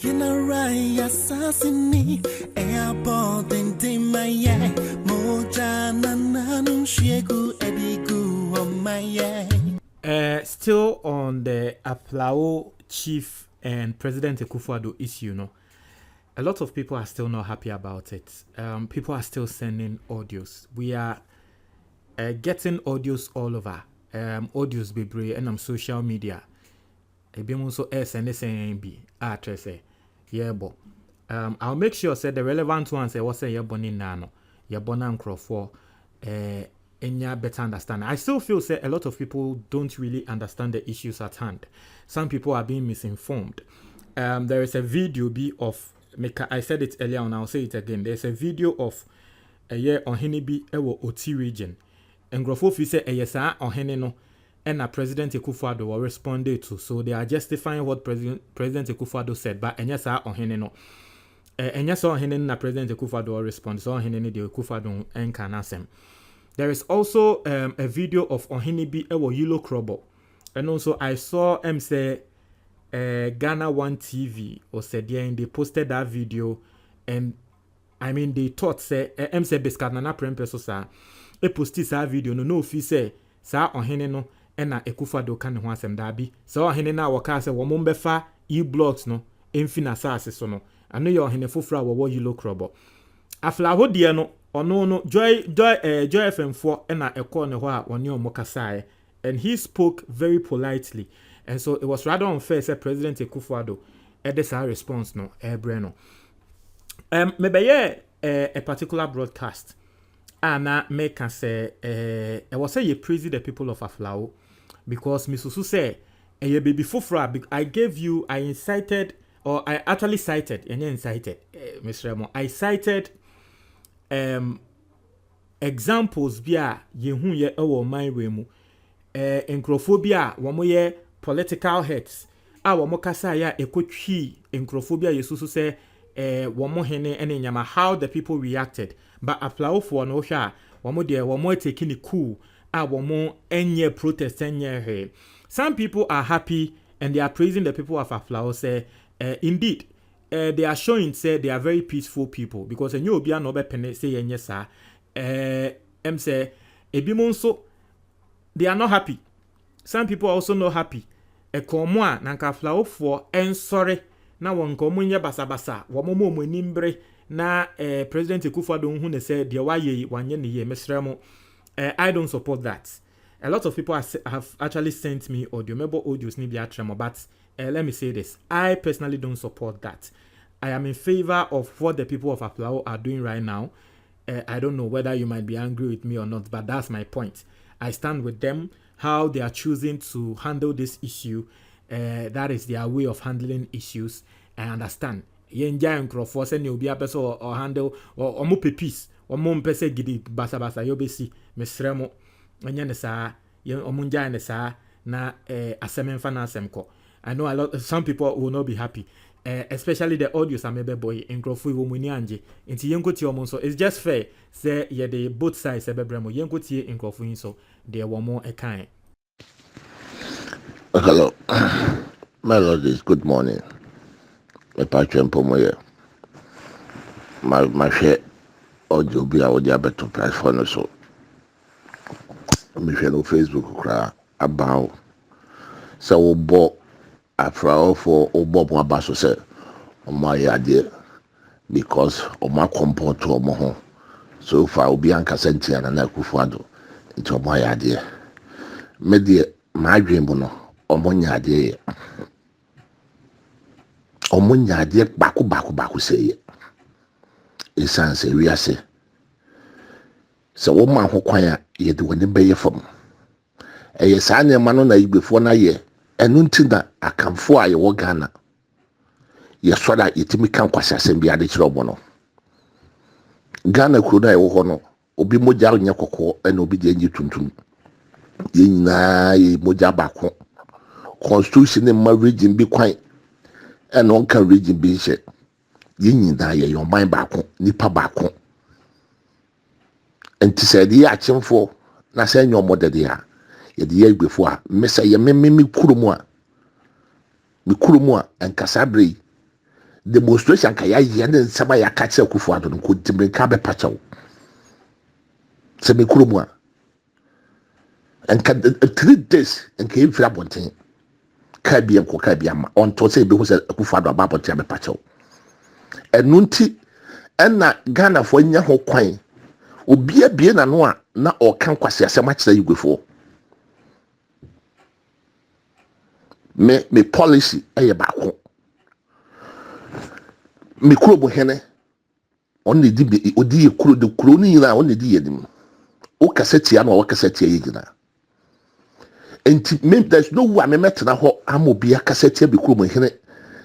You know right, assassinate. Airport and Timaya. Moja nananum shegu edigu on my Still on the Aplao chief and President Akufo-Addo issue, a lot of people are still not happy about it. People are still sending audios. We are getting audios all over. Audios bebre and on social media. Also SNSNB I'll make sure say the relevant ones was say yeboni nano yebona nkrofo enya better understanding. I still feel say a lot of people don't really understand the issues at hand. Some people are being misinformed. There is a video of I said it earlier and I'll say it again. There's a video of a year on Henibi ewo Oti region. And Grofo fi say yesa on Heneno and President Akufo-Addo responded to. So they are justifying what President Akufo-Addo said, but yesa on Heneno. Yesa on Heneno na President Akufo-Addo responded. So on Heneno de Akufo-Addo enkanasem. There is also a video of Ohenibi ewo Yilo Krobo. And also I saw say Ghana One TV or said they posted that video, and I mean they thought say say Beskat Nana Prempeso sa e posted that video no fi say sa ohene no e na Akufo-Addo kan ho asem da bi sa ohene na waka say wo mo befa e-blocks no emfi na saase so no ano ye ohene foforo a wo Yilo Krobo afla ho de no ono no joy FM 4 e na ekọ ne ho a woni omo kasae, and he spoke very politely. And so it was rather unfair, said President Akufo-Addo, this response no, Breno. Maybe a particular broadcast, and I make us say, I was say you praise the people of Aflao, because Misusu say, ye baby fufra. I incited, or I actually cited, and incited, Mr. Remo. I cited examples bia yehu ye ewo my wemu, encrophobia, wamoye. Political heads womo kasa ya ekotwi nkrofobia yesusu say womo hene ene nyama how the people reacted, but Aplao for no hwa womo de womo taking it cool womo enye protest enye he. Some people are happy and they are praising the people of Aplao say indeed they are showing say they are very peaceful people, because enye obi an obepene say enye sa say ebimonso they are not happy. Some people are also not happy. Ekomo a nanka Aplao for sorry na wonkomo nye basabasa womomo monimbre na President Akufo-Addo hu ne say de waye wanye ne ye mesremo. I don't support that. A lot of people have actually sent me audio, mebo audios ni bia tremo, but let me say this. I personally don't support that. I am in favor of what the people of Aplao are doing right now. I don't know whether you might be angry with me or not, but that's my point. I stand with them. How they are choosing to handle this issue, that is their way of handling issues. I understand. Yenja nkrofo se ne obi apeso or handle or mo peace or mo mpese gidi basa yobesi mesremo enya ne saa omunja ne saa na asememfa na asemko. I know some people will not be happy, especially the audios amebe boy nkrofo wo muni anje nti yenkoti omo so it's just fair say ye the both sides ebebremo yenkoti nkrofo yin so there were more a kind. Hello, Melodies. Good morning. My patron Pomoye. My share audio be our diabetes price for no so. Me share no Facebook cry about so bought a flower for Obo Basso said on my idea because of my compound to Omoho. So far, Obianca Sentia and Akufo-Addo into my idea. Media my dream bono omonya ade baku say esan say we ase so wo ma ho kwan a ye de woni beye fam eye sa ne ma no na igbefo na ye enu ntina akamfo a ye wo Ghana ye soda yetimi kan kwase asem bi ade kire obo no Ghana kuro na ye wo ho no obi moja nya kokko ena obi de nyi tuntum yina ye moja bako constitution in my region be quite and on can region be shit yin da ye your mind bako nipa bako and to say the action for na say your mother there ye the year before me say ye me kurumu a and kasabre demonstration ka ya ne nsaba ya ka kire Akufo-Addo no ko dimre ka be pachaw se me kuromu a enka 3 days enka yim fira bonten ka bia ko ka bia ma on to say be ho se Akufo-Addo aba bonten be pachaw enunti enna Ghana fo nya ho kwan obia bie na no a na o kan kwase asema kire Igwefo me policy eye ba ko me kuromu hene on ne di odi ye kuro de kuro ni na on ne di ye nim o kaseti ano o kaseti ye gina enti me there's no way me metena ho amobi akaseti be kuromu hene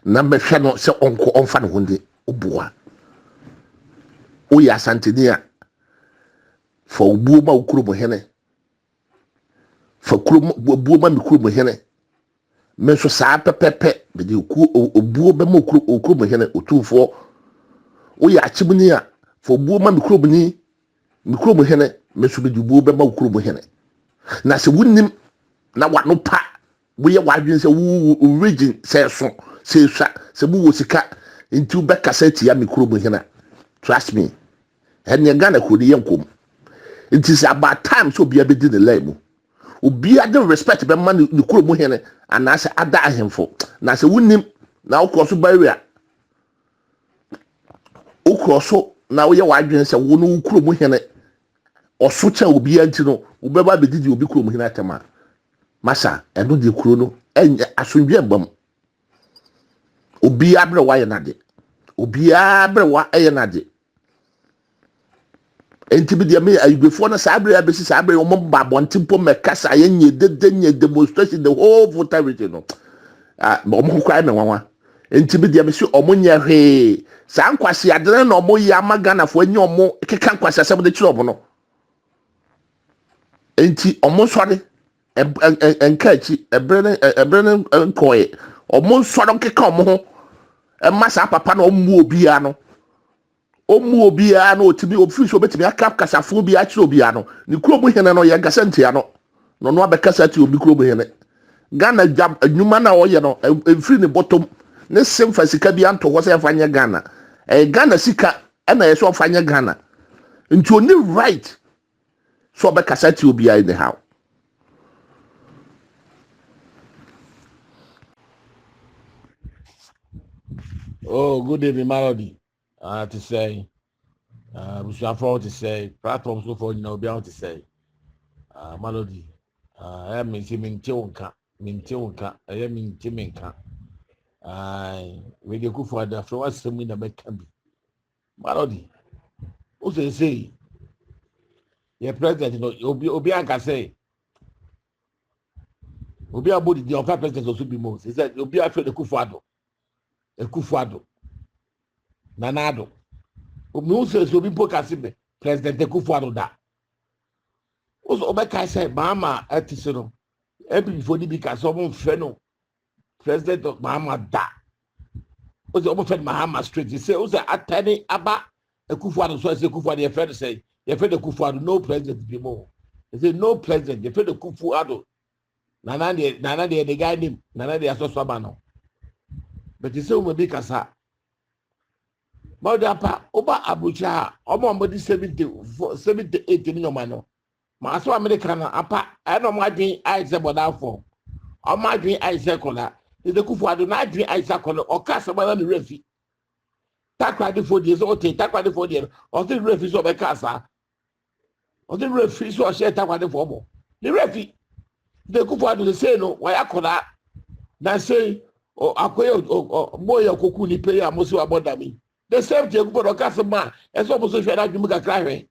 na me hwe no se onko onfa ne hunde oboa o ya santini a fo buo ma kuromu hene fo kuromu buo ma me kuromu hene me so saa pepepe be di obuo be ma kuromu hene otufo o ya achibuni a fo buo ma mikrobu hene mesu be buo be ma mikrobu hene na se wunnim na wano pa wo ye wadwen se wo region se so se swa se bu wo sika nti be kaseti ya mikrobu hene trust me enya Ghana ko di yenkom it is about time so bia be di the lay mu obi ade respect be ma mikrobu hene ana se ada ahemfo na se wunnim na wo cross barrier ukroso na wo ye wadwen se wo no kuromu hene oso cha obi anti no wo beba be didi obi kuromu hene atema masa eno di kuro no enye asundwe bam obi abre wa ye nade obi abre wa ye nade enti bi de me Igwefo na sabre abesi sabre o mba bontimpo mekasa ye nye demonstration the whole voter region no mo kwa me wanwa enti bi de me si omonye hwe sa nkwase adene na omo yi amagana fo anyi omo keka nkwase asem de kire omo no enti omo sore enkachi ebrene nkoye omo sore keka omo ho masa papa na omu obia no otimi ofiri so betimi akap kasafo bi a kire obia no ni kuro mu hene no ye gasa ntia no no abekasa ti obi kuro mu hene Ghana jam nyuma na oye no efiri ne bottom ne semfa sika bi anto ho se afanya Ghana Ghana sika na yeso afanya Ghana nti oni right so be kasati obi ai ne how Oh, good evening, Melody. To say, we should afford to say, platforms so for be able to say, Melody. I am mintiwonka, I am mintimenka. We dey go for the from what's something that make be. Melody. Who say, your president, Obi Anka say, Obi Abodi, the other president also be most. He said, Obi after the Akufo-Addo. Nanado. Obi says, Obi Pokasibe, President Akufo-Addo da. Also, Obeka said, Mama, Etisano, every before the big someone feno, President of Mama da. Also, almost Mahama Street. He said, also, Atani Abba, Akufo-Addo, so I say, Akufo-Addo, your friend say, your friend Akufo-Addo, no president be more. He said, no president, your friend Akufo-Addo. Nana, the guy named Nana, the Asosabano. But he said, Obi Kasa. Mother, Oba Abuja, Omo 78 in your man. Maso American, apa, I don't mind being eyes about that for. I might be eyes color. Is the Akufo-Addo not drink eyes color or cast about the refi. Take 4 years old, take 4 years, or the refi of a casa. Or the refi so share take 4 more. The refi, the Akufo-Addo the say no, why I call that? That say, or Akoya or boy or Kokuni pay a most about me. The same thing for the customer, as almost if you had to make a cry.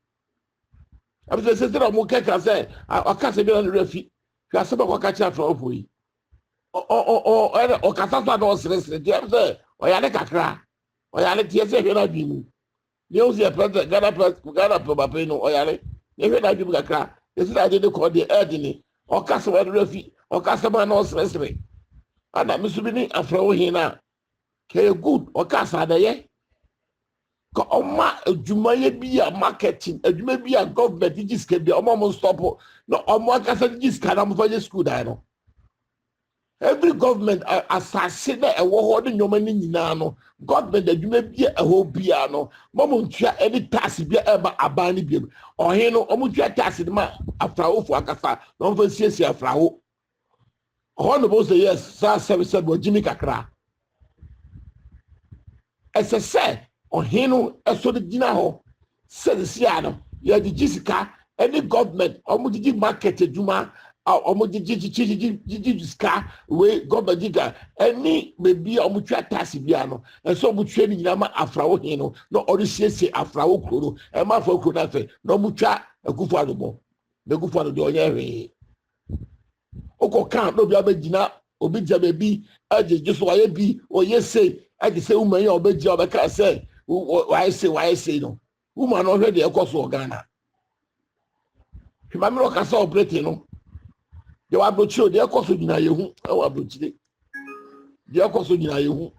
I was a sister of Mokeka said, I can't say on the refi. You are some of what catch up for you. Or Catasa was listening, James, or Yanaka cry, or Yanaka, yes, if you're not being. You see a president, Ghana Papino, or Yale, if you're not giving a cry. This is I didn't call the urgently, or customer refi, or customer knows listening. And I'm assuming I'm throwing here now. Can good or Casa de Oma Jumaye be a marketing, a Juma be a government, it just can be almost stop. No, Oma Casa just can't for the school, I know. every government asase na ɛwɔ hɔ de nyɔma ne nyinaa no government adwuma bi ɛhɔ bia no mɔmɔ ntua ɛne tax bi ɛba aban ne bi ɔhen no ɔmo ntua tax de ma afrawofo akasa na ɔmo fa siesie afrawo ɔhɔ no bo say yes saa service wɔ gyimi kakra ɛsɛ sɛ ɔhen no ɛso de gyina hɔ sɛ si ano yɛde gyi sika ɛne government ɔmo gyi market adwuma ọmọ jíjí sika wei gọba jíga ẹni bèbí ọmọ twa taasi bíà no ẹsẹ ọmọ twa ni nyinaa ma afrawo hin no na ọdún siesie afrawo kuro no ẹ má afrawo kuro n'afẹ na ọmọ twa Akufo Addo mọ na Akufo Addo de ọnyẹ hwee ọkọ kan na obi abegyina obi gya bèbí ẹgyegye so wayẹ bi ọyẹ sei ẹgye sẹ wuma yẹn ọbẹgyina ọbẹka sẹ wayẹ sei no wuma no ọhwẹ de ẹkọ so Ghana hwèmá mi rọ kasa ọpẹrẹtì no. De wa brochiro de ekoso nyina yehu e wa brochire de ekoso nyina yehu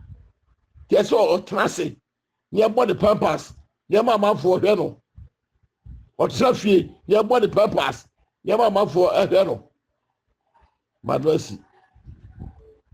ke so o trase ne body purpose ne ma manfo hwe no o trafie ne body purpose ne ma manfo hwe no madwasi